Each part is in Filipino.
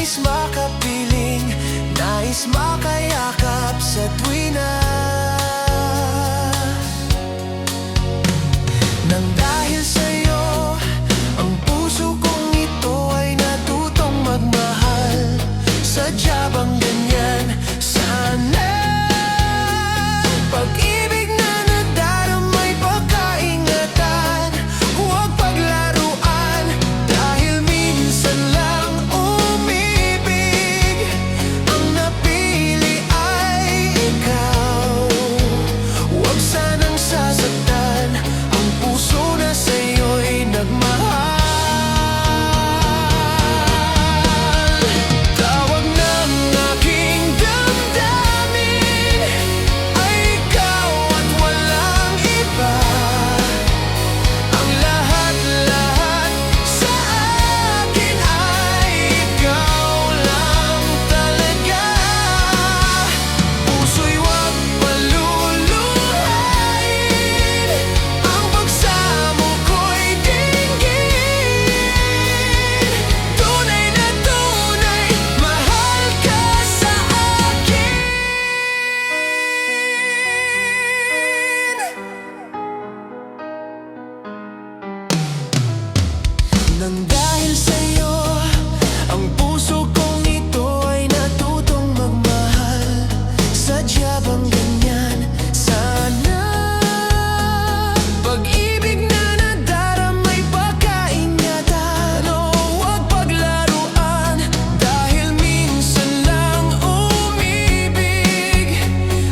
nais makapiling, nais makayakap sa tuwina. Nang dahil sa'yo, ang puso kong ito ay natutong magmahal. Sadya bang ganyan? Sana pag-ibig na nadaramay pagkaingatan, huwag paglaruan, dahil minsan lang umibig. Ang napili ay ikaw, huwag sanang sasaktan ang puso na sa'yo'y nagmahal. Tawag ng aking damdamin ay ikaw at walang iba. Ang lahat-lahat sa akin ay ikaw lang talaga. Puso'y huwag paluluhain, ang pagsamo ko'y dinggin. Tunay na tunay, mahal ka sa akin. Nang dahil sa'yo, ang puso kong ito ay natutong magmahal. Sadya bang ganyan? Sana pag-ibig na nadaramay pagkaingatan, o huwag paglaruan, dahil minsan lang umibig.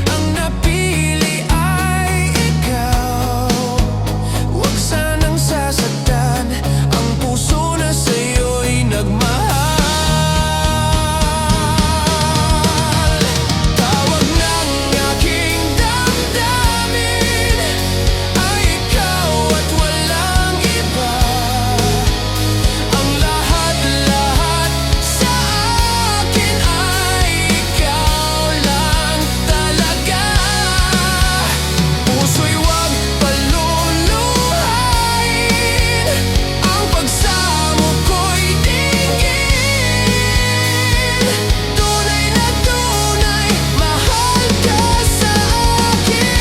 Ang napili ay ikaw, huwag sanang sasaktan ang puso na sa'yo'y nagmahal. Tawag ng aking damdamin ay ikaw at walang iba. Ang lahat-lahat sa akin ay ikaw lang talaga. Puso'y huwag paluluhain, ang pagsamo ko'y dinggin. Tunay na tunay, mahal ka sa akin.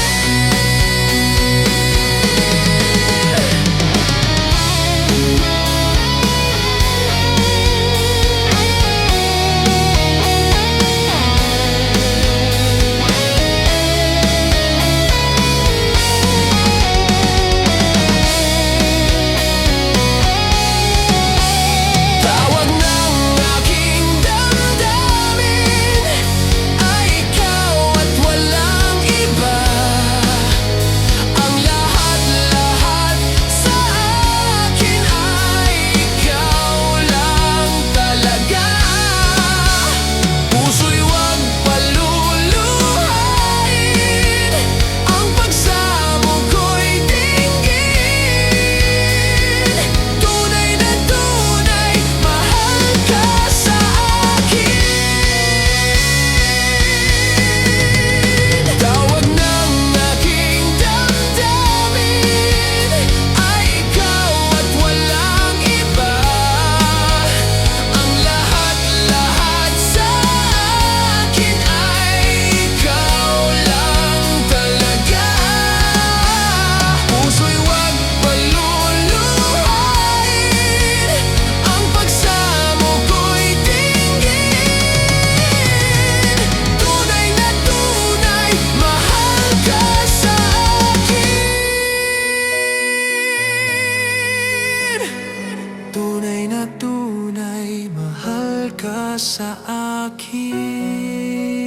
Tawag ng aking damdamin ay ikaw at walang iba. Ang lahat-lahat sa akin ay ikaw lang talaga. Puso'y huwag paluluhain, ang pagsamo ko'y dinggin. Tunay na tunay, mahal ka sa akin. Tawag ng aking damdamin ay ikaw at walang iba. Ang lahat-lahat sa akin ay ikaw lang talaga. Puso'y huwag paluluhain, ang pagsamo ko'y dinggin. Tunay na tunay, mahal ka sa akin. Tunay na tunay, mahal ka sa akin.